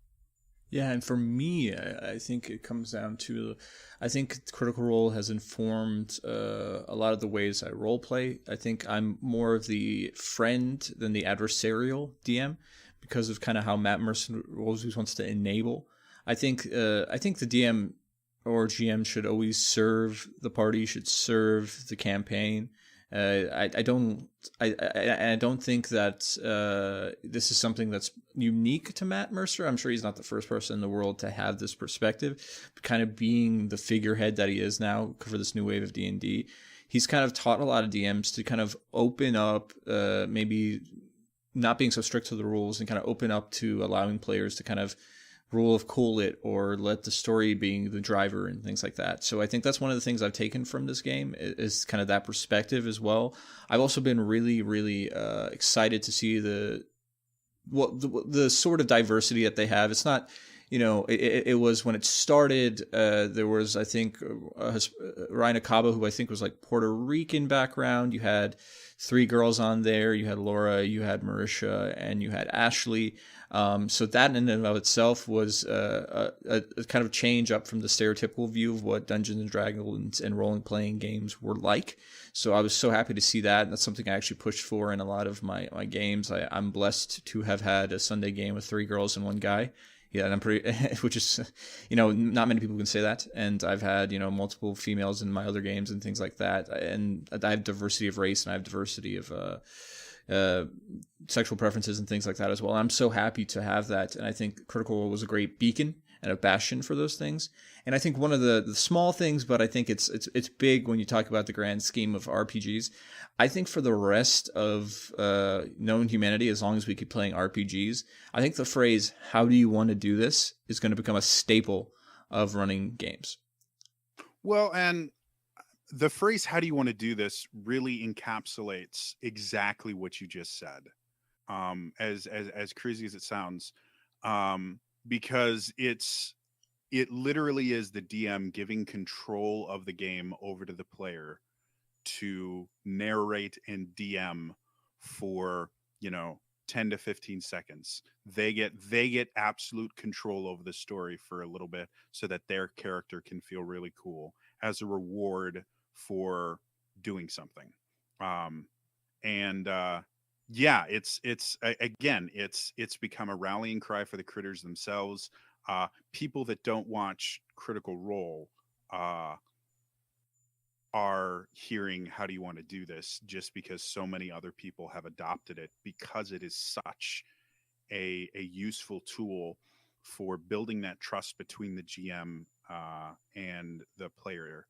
Yeah, and for me, I think it comes down to, I think Critical Role has informed a lot of the ways I role play. I think I'm more of the friend than the adversarial DM, because of kind of how Matt Mercer always wants to enable. I think the DM or GM should always serve the party, should serve the campaign. I don't think that this is something that's unique to Matt Mercer. I'm sure he's not the first person in the world to have this perspective, but kind of being the figurehead that he is now for this new wave of D&D. He's kind of taught a lot of DMs to kind of open up, maybe not being so strict to the rules, and kind of open up to allowing players to kind of rule of cool it, or let the story being the driver and things like that. So I think that's one of the things I've taken from this game, is kind of that perspective as well. I've also been really, really excited to see the sort of diversity that they have. It's not, it was when it started. There was, I think, Ryan Acaba, who I think was like Puerto Rican background. You had 3 girls on there. You had Laura, you had Marisha, and you had Ashley. So that in and of itself was a kind of change up from the stereotypical view of what Dungeons and Dragons and role-playing games were like. So I was so happy to see that. And that's something I actually pushed for in a lot of my games. I'm blessed to have had a Sunday game with 3 girls and 1 guy. Yeah, and I'm pretty, which is, not many people can say that. And I've had, multiple females in my other games and things like that. And I have diversity of race and I have diversity of sexual preferences and things like that as well. I'm so happy to have that. And I think Critical Role was a great beacon and a bastion for those things. And I think one of the small things, but I think it's big when you talk about the grand scheme of RPGs. I think for the rest of known humanity, as long as we keep playing RPGs, I think the phrase, how do you want to do this, is going to become a staple of running games. Well, and the phrase, how do you want to do this, really encapsulates exactly what you just said. As crazy as it sounds, because it literally is the DM giving control of the game over to the player to narrate and DM for 10 to 15 seconds. They get absolute control over the story for a little bit so that their character can feel really cool as a reward for doing something. Yeah, it's become a rallying cry for the critters themselves. People that don't watch Critical Role are hearing, how do you want to do this, just because so many other people have adopted it, because it is such a useful tool for building that trust between the GM and the player,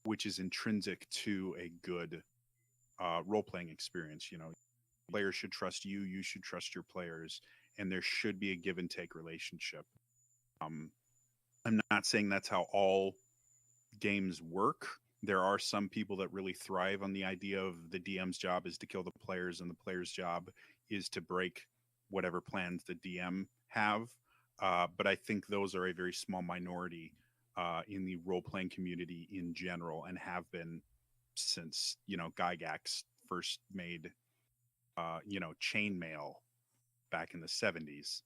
which is intrinsic to a good role-playing experience. Players should trust you, you should trust your players, and there should be a give and take relationship. I'm not saying that's how all games work. There are some people that really thrive on the idea of the DM's job is to kill the players and the player's job is to break whatever plans the DM have. But I think those are a very small minority in the role-playing community in general, and have been since Gygax first made chainmail back in the 70s.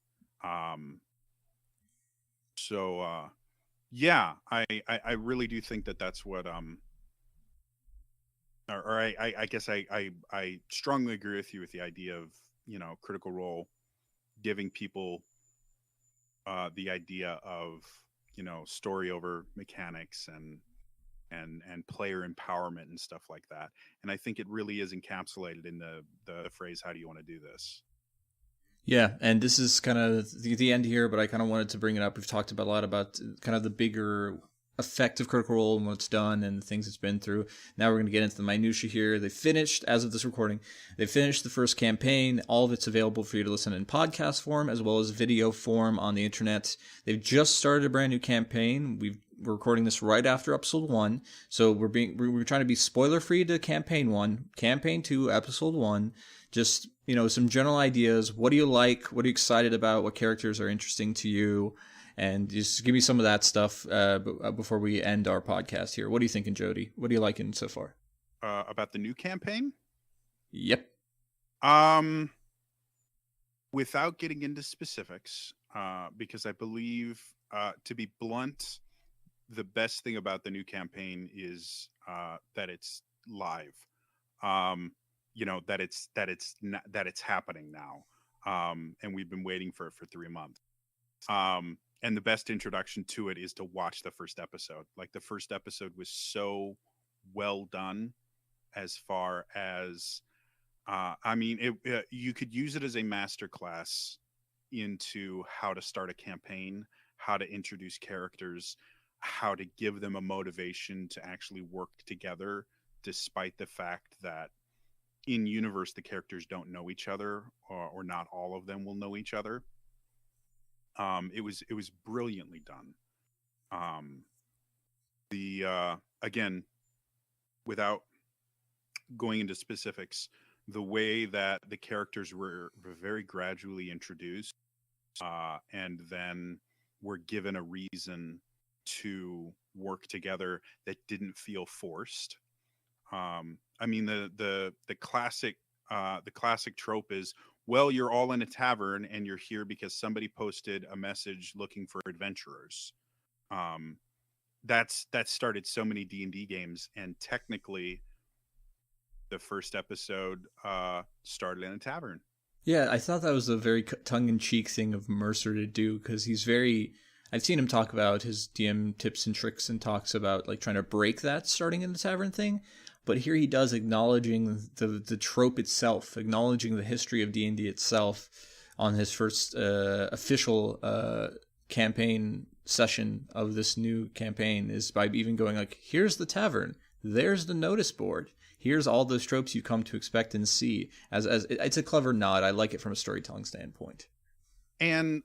Yeah, I really do think that that's what I guess I strongly agree with you with the idea of Critical Role giving people the idea of story over mechanics and player empowerment and stuff like that. And I think it really is encapsulated in the phrase, how do you want to do this? Yeah, and this is kind of the end here, but I kind of wanted to bring it up. We've talked about a lot about kind of the bigger effect of Critical Role and what it's done and the things it's been through. Now we're going to get into the minutia here. They finished, as of this recording, they finished the first campaign. All of it's available for you to listen in podcast form as well as video form on the internet. They've just started a brand new campaign. We're recording this right after episode 1, so we're trying to be spoiler free to campaign 1, campaign 2, episode 1. Just some general ideas. What do you like? What are you excited about? What characters are interesting to you? And just give me some of that stuff before we end our podcast here. What are you thinking, Jodie? What are you liking so far? About the new campaign? Yep. Without getting into specifics, because I believe, to be blunt, the best thing about the new campaign is that it's live. That it's happening now, and we've been waiting for it for 3 months. And the best introduction to it is to watch the first episode. Like, the first episode was so well done, as far as you could use it as a masterclass into how to start a campaign, how to introduce characters, how to give them a motivation to actually work together, despite the fact that in universe the characters don't know each other, or not all of them will know each other. It was brilliantly done. Again, without going into specifics, the way that the characters were very gradually introduced and then were given a reason to work together that didn't feel forced. I mean, the classic trope is, well, you're all in a tavern and you're here because somebody posted a message looking for adventurers. Um, that started so many D&D games, and technically, the first episode started in a tavern. Yeah, I thought that was a very tongue-in-cheek thing of Mercer to do, because he's very. I've seen him talk about his DM tips and tricks and talks about like trying to break that starting in the tavern thing, but here he does acknowledging the trope itself, acknowledging the history of D&D itself on his first official campaign session of this new campaign is by even going like, here's the tavern, there's the notice board, here's all those tropes you come to expect and see. As it's a clever nod. I like it from a storytelling standpoint. And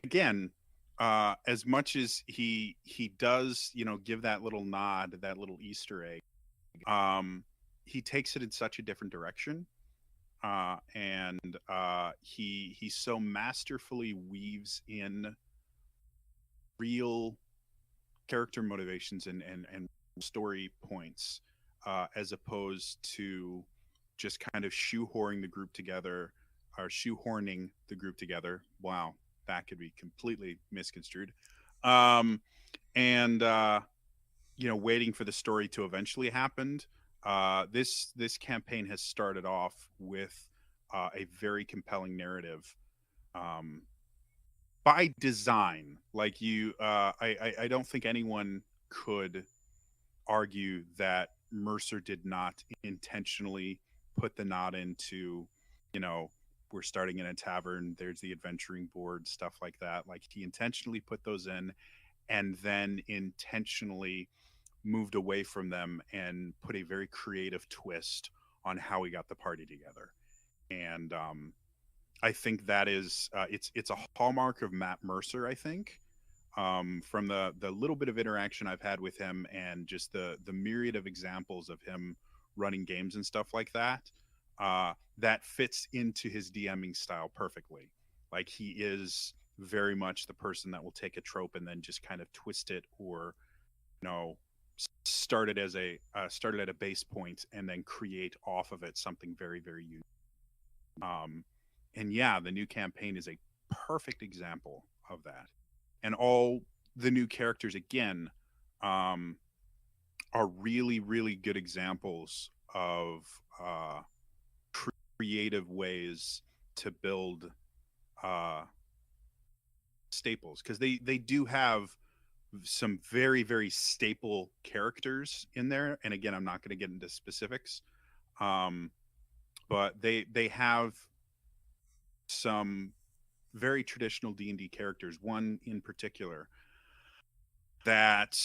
again, as much as he does, give that little nod, that little Easter egg, he takes it in such a different direction, and he so masterfully weaves in real character motivations and story points, as opposed to just kind of shoehorning the group together. Wow, that could be completely misconstrued. And waiting for the story to eventually happen. This campaign has started off with a very compelling narrative, by design. Like I don't think anyone could argue that Mercer did not intentionally put the nod into, we're starting in a tavern, there's the adventuring board, stuff like that. Like, he intentionally put those in, and then intentionally moved away from them and put a very creative twist on how we got the party together. And I think that is it's a hallmark of Matt Mercer, I think. From the little bit of interaction I've had with him, and just the myriad of examples of him running games and stuff like that, that fits into his DMing style perfectly. Like, he is very much the person that will take a trope and then just kind of twist it, or start it as started at a base point and then create off of it something very, very unique. And yeah, the new campaign is a perfect example of that. And all the new characters, again, are really, really good examples of creative ways to build staples, because they do have some very, very staple characters in there. And again, I'm not going to get into specifics, but they have some very traditional D&D characters. One in particular that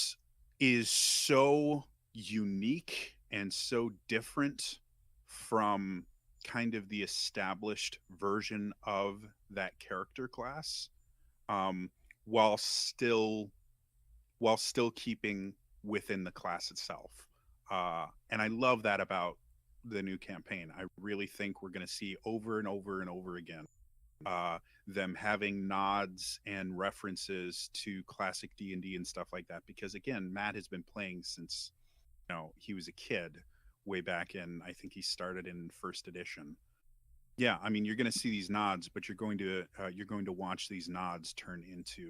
is so unique and so different from kind of the established version of that character class, while still keeping within the class itself. And I love that about the new campaign. I really think we're going to see over and over and over again them having nods and references to classic D&D and stuff like that, because again, Matt has been playing since he was a kid, way back in, I think he started in first edition. Yeah, I mean, you're going to see these nods, but you're going to watch these nods turn into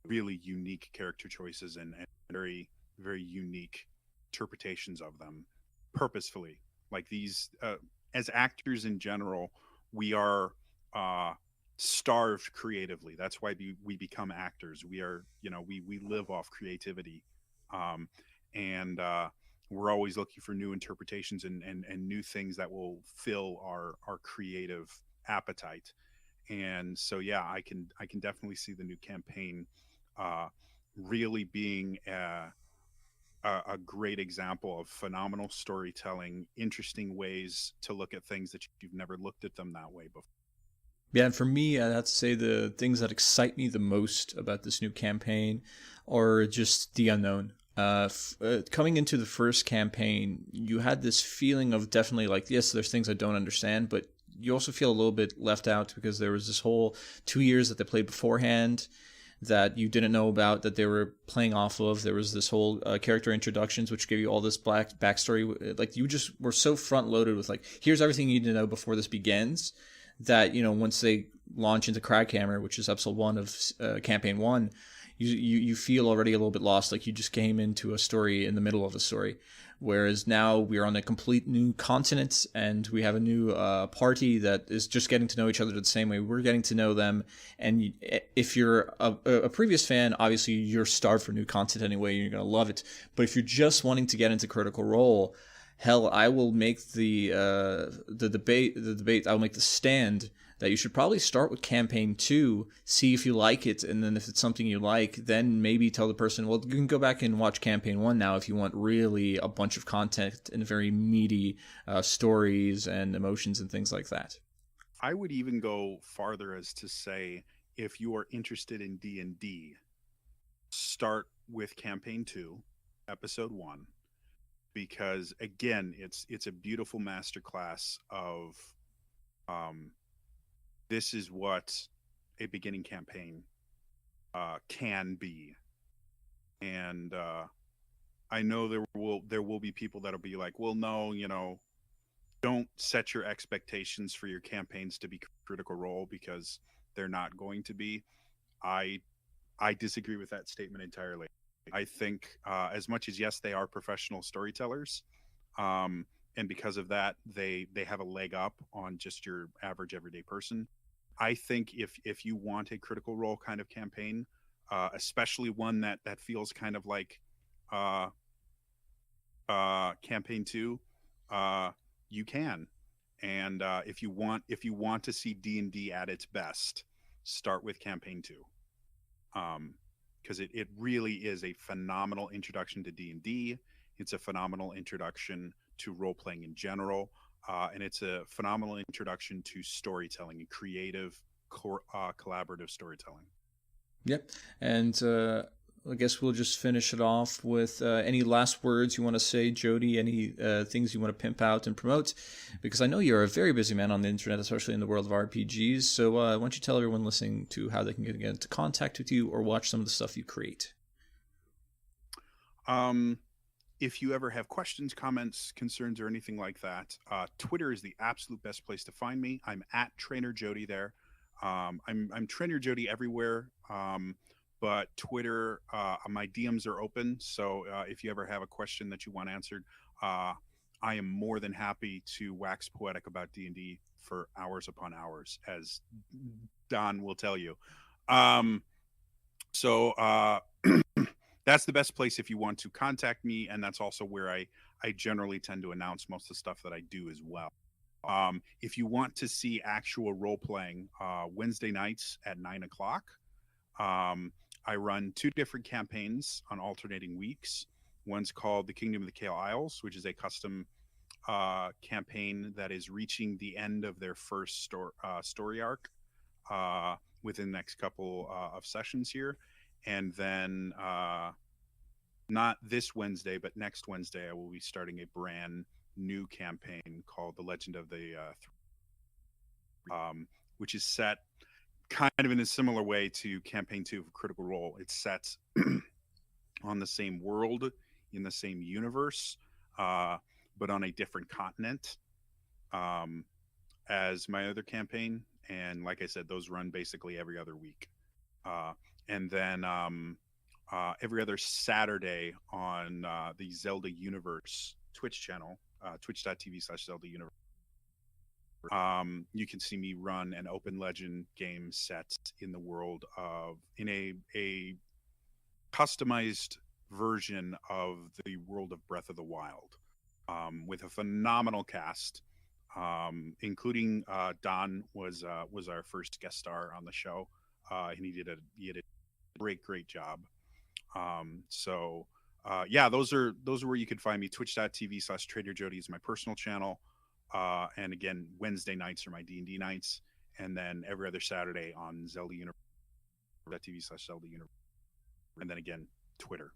really unique character choices and very, very unique interpretations of them, purposefully. Like, these as actors in general, we are starved creatively. That's why we become actors. We are, we live off creativity, and we're always looking for new interpretations and new things that will fill our creative appetite. And so, yeah, I can definitely see the new campaign really being a great example of phenomenal storytelling, interesting ways to look at things that you've never looked at them that way before. Yeah, and for me, I'd have to say the things that excite me the most about this new campaign are just the unknown. Coming into the first campaign, you had this feeling of definitely like, yes, there's things I don't understand, but you also feel a little bit left out because there was this whole 2 years that they played beforehand that you didn't know about that they were playing off of. There was this whole character introductions, which gave you all this backstory. Like, you just were so front loaded with, like, here's everything you need to know before this begins, that, you know, once they launch into Craghammer, which is episode 1 of campaign 1, you feel already a little bit lost, like you just came into a story in the middle of a story. Whereas now we're on a complete new continent, and we have a new party that is just getting to know each other the same way we're getting to know them. And if you're a previous fan, obviously you're starved for new content anyway, you're going to love it. But if you're just wanting to get into Critical Role, hell, I will make the debate. I'll make the stand that you should probably start with campaign 2, see if you like it, and then if it's something you like, then maybe tell the person, well, you can go back and watch campaign 1 now if you want really a bunch of content and very meaty stories and emotions and things like that. I would even go farther as to say, if you are interested in D&D, start with campaign 2, episode 1, because again, it's a beautiful masterclass of this is what a beginning campaign can be. And I know there will be people that'll be like, well, no, you know, don't set your expectations for your campaigns to be Critical Role, because they're not going to be. I disagree with that statement entirely. I think as much as, yes, they are professional storytellers, and because of that, they have a leg up on just your average everyday person. I think if you want a Critical Role kind of campaign, especially one that feels kind of like campaign 2, you can. And if you want to see D&D at its best, start with campaign 2, because it really is a phenomenal introduction to D&D. It's a phenomenal introduction to role playing in general. And it's a phenomenal introduction to storytelling and creative, collaborative storytelling. Yep. And I guess we'll just finish it off with any last words you want to say, Jodie, any things you want to pimp out and promote, because I know you're a very busy man on the internet, especially in the world of RPGs. So why don't you tell everyone listening to how they can get into contact with you or watch some of the stuff you create? If you ever have questions, comments, concerns, or anything like that, Twitter is the absolute best place to find me. I'm at TrainerJodie there. I'm TrainerJodie everywhere, but Twitter, my DMs are open. So if you ever have a question that you want answered, I am more than happy to wax poetic about D&D for hours upon hours, as Don will tell you. So that's the best place if you want to contact me, and that's also where I generally tend to announce most of the stuff that I do as well. If you want to see actual role playing, Wednesday nights at 9:00, I run 2 different campaigns on alternating weeks. One's called The Kingdom of the Kael Isles, which is a custom campaign that is reaching the end of their first story arc within the next couple of sessions here. And then not this Wednesday, but next Wednesday, I will be starting a brand new campaign called The Legend of the which is set kind of in a similar way to campaign 2 of Critical Role. It's set on the same world, in the same universe, but on a different continent as my other campaign. And like I said, those run basically every other week. And then every other Saturday on the Zelda Universe Twitch channel, twitch.tv/Zelda Universe. You can see me run an open legend game set in the world of, in a customized version of the world of Breath of the Wild, with a phenomenal cast, including Don was our first guest star on the show, and he did a great job. So yeah, those are where you can find me. Twitch.tv/TrainerJodie is my personal channel. And again, Wednesday nights are my D&D nights. And then every other Saturday on Zelda Universe, TV/Zelda Universe. And then again, Twitter.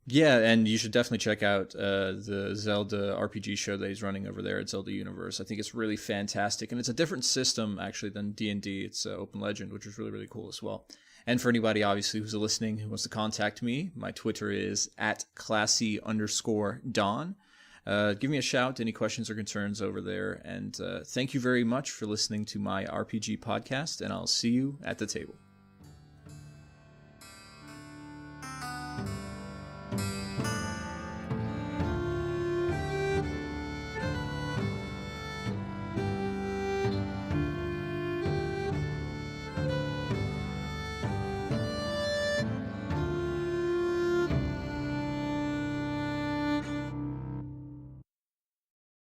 Yeah, and you should definitely check out the Zelda RPG show that he's running over there at Zelda Universe. I think it's really fantastic, and it's a different system actually than D&D. It's Open Legend, which is really, really cool as well. And for anybody, obviously, who's listening who wants to contact me, my Twitter is @classy_Don. Give me a shout, any questions or concerns over there. And thank you very much for listening to my RPG podcast, and I'll see you at the table.